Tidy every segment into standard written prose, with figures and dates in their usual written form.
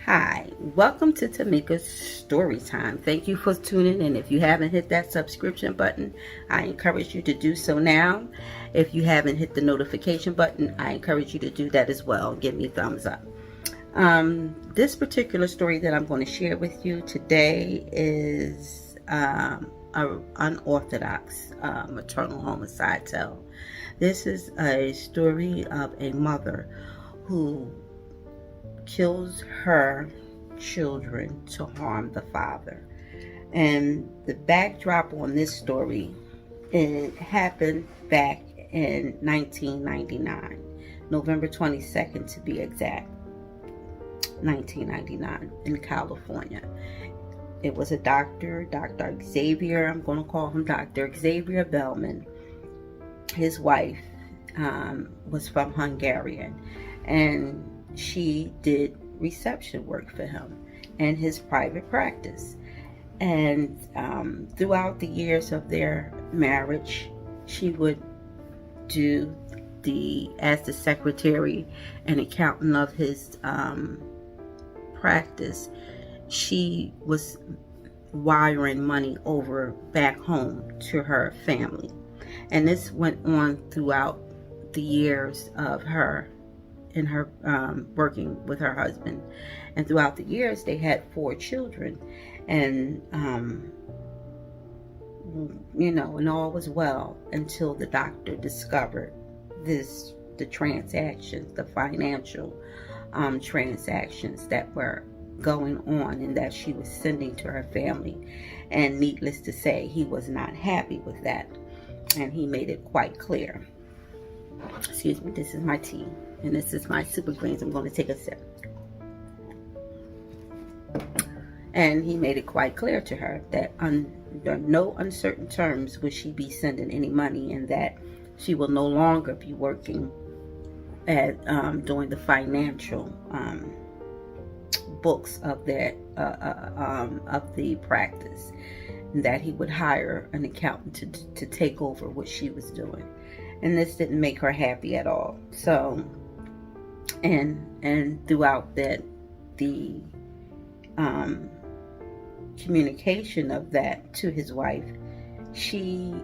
Hi, welcome to Tamika's Story Time. Thank you for tuning in. If you haven't hit that subscription button, I encourage you to do so now. If you haven't hit the notification button, I encourage you to do that as well. Give me a thumbs up. This particular story that I'm going to share with you today is an unorthodox maternal homicide tale. This is a story of a mother who kills her children to harm the father. And the backdrop on this story, it happened back in 1999, November 22nd to be exact, 1999 in California. It was a Dr. Xavier, I'm going to call him Dr. Xavier Bellman. His wife was from Hungarian, and she did reception work for him in his private practice. And throughout the years of their marriage, she would do as the secretary and accountant of his practice. She was wiring money over back home to her family. And this went on throughout the years of her in her working with her husband. And throughout the years, they had 4 children. And, and all was well until the doctor discovered the transactions, the financial transactions that were going on and that she was sending to her family. And needless to say, he was not happy with that. And he made it quite clear. Excuse me, this is my tea. And this is my super greens. I'm going to take a sip. And he made it quite clear to her that under no uncertain terms would she be sending any money, and that she will no longer be working at doing the financial books of that of the practice, and that he would hire an accountant to take over what she was doing. And this didn't make her happy at all. So, and throughout that, the communication of that to his wife, she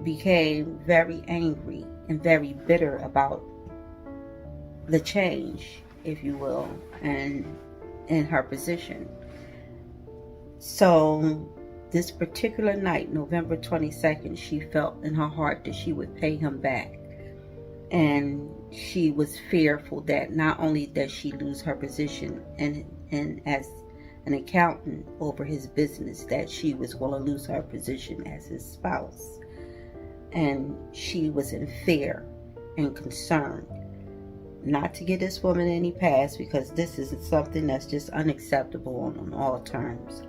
became very angry and very bitter about the change, if you will, and in her position. So this particular night, November 22nd, she felt in her heart that she would pay him back. And she was fearful that not only does she lose her position and as an accountant over his business, that she was going to lose her position as his spouse. And she was in fear and concern not to get this woman any pass, because this is something that's just unacceptable on all terms.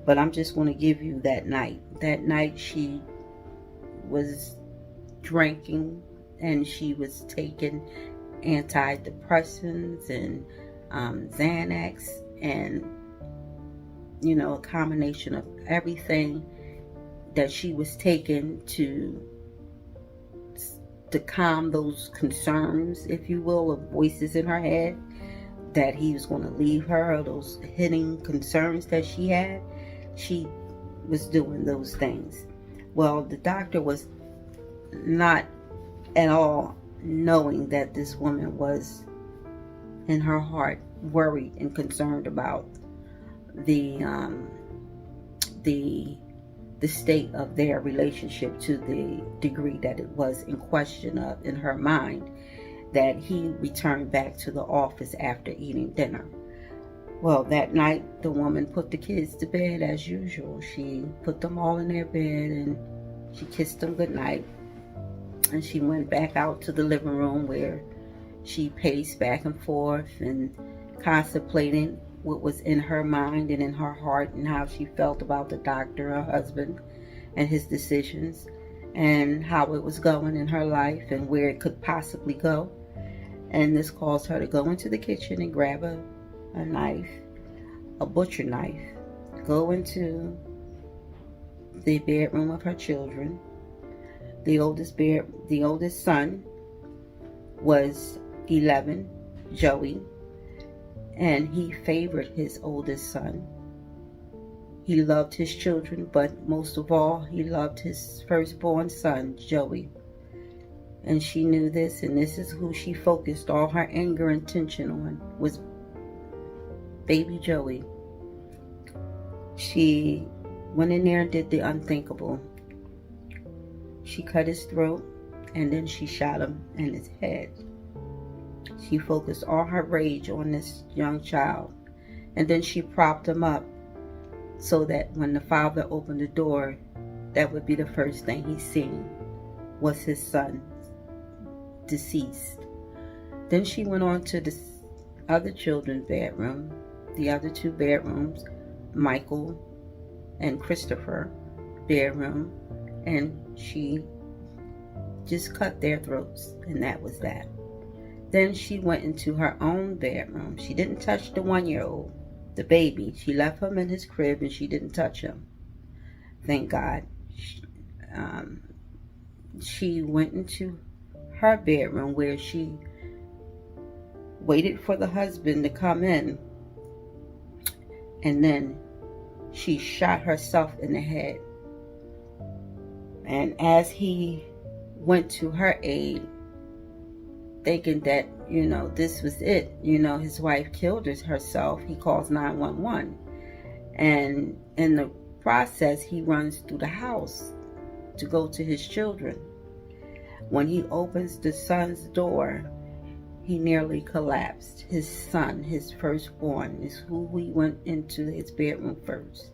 But I'm just going to give you that night. That night she was drinking, and she was taking antidepressants and Xanax, and a combination of everything that she was taking to calm those concerns, if you will, of voices in her head that he was going to leave her, or those hidden concerns that she had. She was doing those things. Well, the doctor was not at all knowing that this woman was in her heart worried and concerned about the state of their relationship, to the degree that it was in question of, in her mind, that he returned back to the office after eating dinner. Well, that night, the woman put the kids to bed as usual. She put them all in their bed and she kissed them goodnight. And she went back out to the living room, where she paced back and forth and contemplating what was in her mind and in her heart, and how she felt about the doctor, her husband, and his decisions, and how it was going in her life and where it could possibly go. And this caused her to go into the kitchen and grab a knife, a butcher knife, go into the bedroom of her children. The oldest son was 11, Joey, and he favored his oldest son. He loved his children, but most of all, he loved his firstborn son, Joey. And she knew this, and this is who she focused all her anger and tension on, was baby Joey. She went in there and did the unthinkable. She cut his throat, and then she shot him in his head. She focused all her rage on this young child, and then she propped him up so that when the father opened the door, that would be the first thing he seen was his son deceased. Then she went on to the other children's bedroom, the other two bedrooms, Michael and Christopher bedroom, and she just cut their throats, and that was that. Then she went into her own bedroom. She didn't touch the 1-year-old, the baby. She left him in his crib and she didn't touch him. Thank God. She went into her bedroom where she waited for the husband to come in, and then she shot herself in the head. And as he went to her aid, thinking that, this was it, his wife killed herself, he calls 911. And in the process, he runs through the house to go to his children. When he opens the son's door, he nearly collapsed. His son, his firstborn, is who we went into his bedroom first.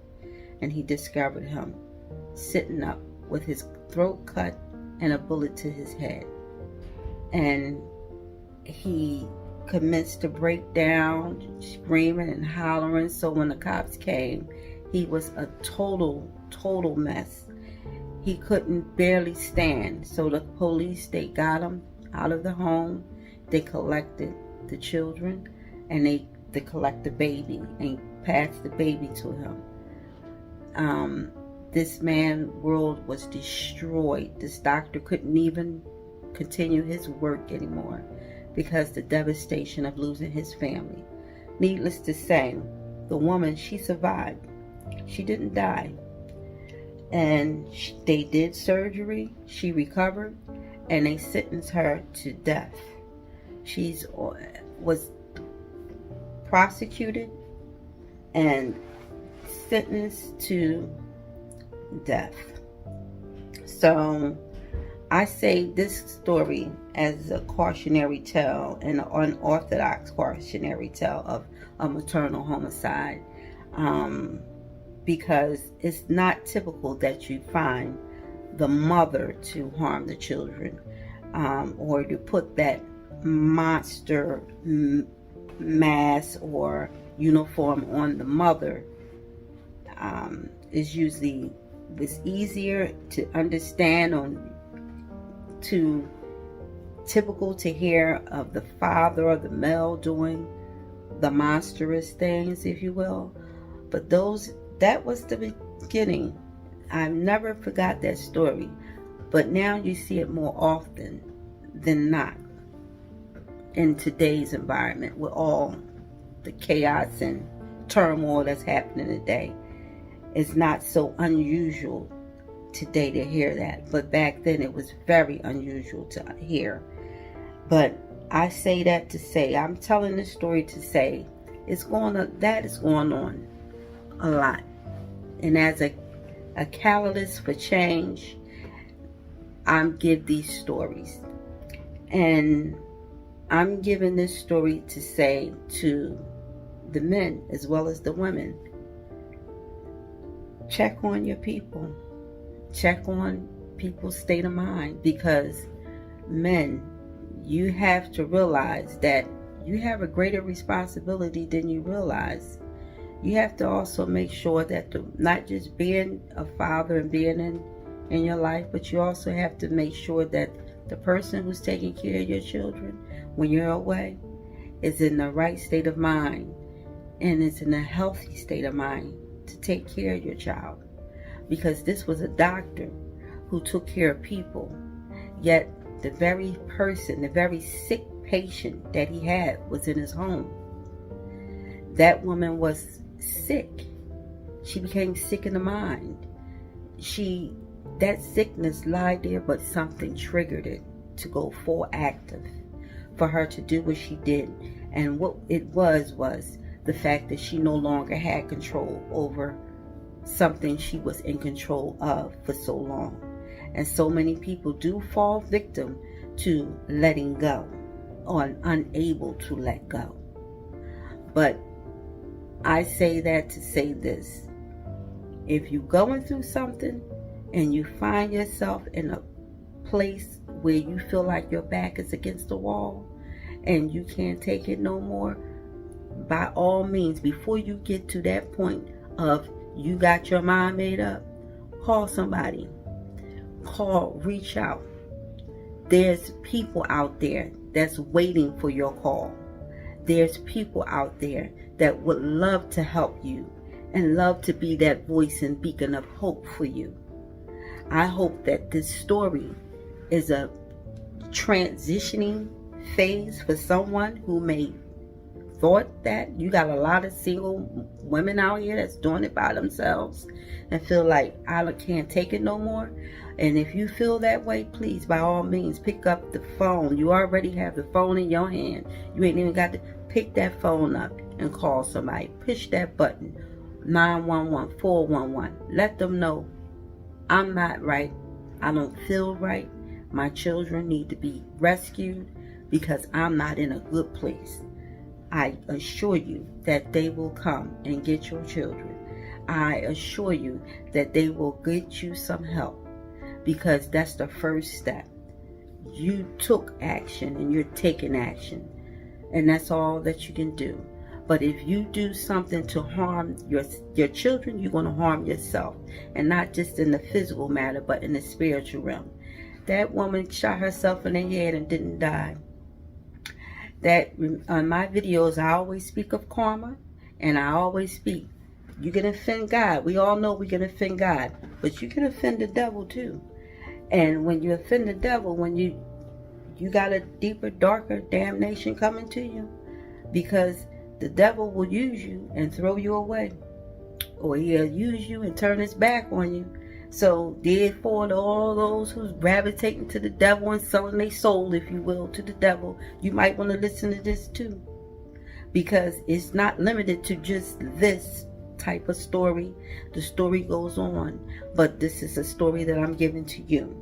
And he discovered him sitting up with his throat cut and a bullet to his head. And he commenced to break down, screaming and hollering. So when the cops came, he was a total mess. He couldn't barely stand. So the police, they got him out of the home. They collected the children, and they collect the baby and passed the baby to him. This man's world was destroyed. This doctor couldn't even continue his work anymore because the devastation of losing his family. Needless to say, the woman, she survived. She didn't die. And they did surgery. She recovered, and they sentenced her to death. She was prosecuted and sentenced to death. So I say this story as a cautionary tale, and an unorthodox cautionary tale of a maternal homicide, because it's not typical that you find the mother to harm the children, or to put that monster mask or uniform on the mother. Is usually, it's easier to understand to typical to hear of the father or the male doing the monstrous things, if you will. But that was the beginning. I never forgot that story. But now you see it more often than not in today's environment with all the chaos and turmoil that's happening today. It's not so unusual today to hear that, but back then it was very unusual to hear. But I say that to say, I'm telling this story to say, that is going on a lot. And as a catalyst for change, I'm give these stories. And I'm giving this story to say to the men as well as the women, check on your people. Check on people's state of mind, because men, you have to realize that you have a greater responsibility than you realize. You have to also make sure that not just being a father and being in your life, but you also have to make sure that the person who's taking care of your children when you're away is in the right state of mind and is in a healthy state of mind to take care of your child. Because this was a doctor who took care of people, yet the very person, the very sick patient that he had was in his home. That woman was sick. She became sick in the mind. That sickness lied there, but something triggered it to go full active for her to do what she did. And what it was the fact that she no longer had control over something she was in control of for so long. And so many people do fall victim to letting go or unable to let go. But I say that to say this: if you're going through something and you find yourself in a place where you feel like your back is against the wall and you can't take it no more, by all means, before you get to that point of you got your mind made up, call somebody. Reach out. There's people out there that's waiting for your call. There's people out there that would love to help you and love to be that voice and beacon of hope for you. I hope that this story is a transitioning phase for someone who may thought that. You got a lot of single women out here that's doing it by themselves and feel like I can't take it no more. And if you feel that way, please, by all means, pick up the phone. You already have the phone in your hand. You ain't even got to pick that phone up and call somebody. Push that button, 911, 411. Let them know I'm not right. I don't feel right. My children need to be rescued because I'm not in a good place. I assure you that they will come and get your children. I assure you that they will get you some help, because that's the first step. You took action and you're taking action, and that's all that you can do. But if you do something to harm your children, you're going to harm yourself, and not just in the physical matter, but in the spiritual realm. That woman shot herself in the head and didn't die. That on my videos, I always speak of karma, and I always speak, you can offend God. We all know we can offend God, but you can offend the devil too. And when you offend the devil, when you got a deeper, darker damnation coming to you, because the devil will use you and throw you away, or he'll use you and turn his back on you. So therefore, to all those who's gravitating to the devil and selling their soul, if you will, to the devil, you might want to listen to this too, because it's not limited to just this type of story. The story goes on, but this is a story that I'm giving to you,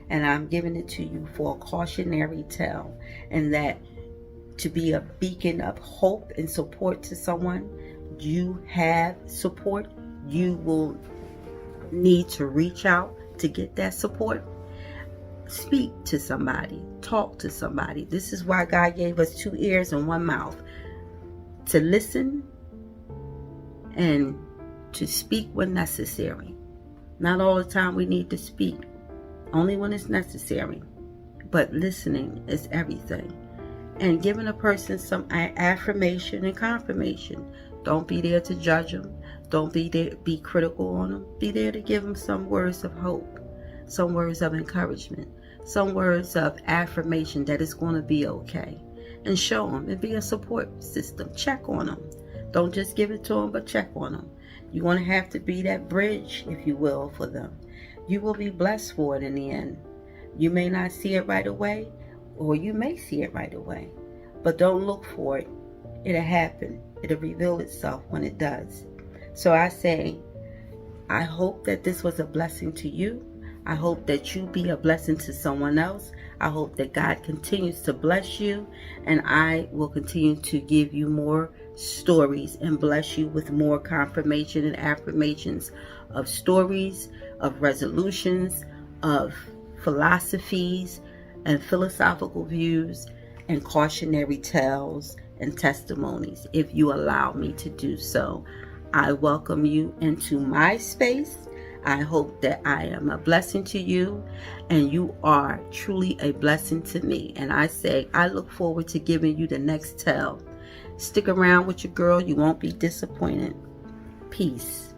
and I'm giving it to you for a cautionary tale, and that to be a beacon of hope and support to someone. You have support. You will need to reach out to get that support. Speak to somebody. Talk to somebody. This is why God gave us 2 ears and 1 mouth, to listen and to speak when necessary. Not all the time we need to speak, only when it's necessary. But listening is everything. And giving a person some affirmation and confirmation. Don't be there to judge them. Don't be there, be critical on them. Be there to give them some words of hope, some words of encouragement, some words of affirmation that it's going to be okay. And show them and be a support system. Check on them. Don't just give it to them, but check on them. You're going to have to be that bridge, if you will, for them. You will be blessed for it in the end. You may not see it right away, or you may see it right away, but don't look for it. It'll happen. It'll reveal itself when it does. So I say, I hope that this was a blessing to you. I hope that you be a blessing to someone else. I hope that God continues to bless you, and I will continue to give you more stories and bless you with more confirmation and affirmations of stories, of resolutions, of philosophies and philosophical views, and cautionary tales and testimonies, if you allow me to do so. I welcome you into my space. I hope that I am a blessing to you, and you are truly a blessing to me. And I say, I look forward to giving you the next tale. Stick around with your girl. You won't be disappointed. Peace.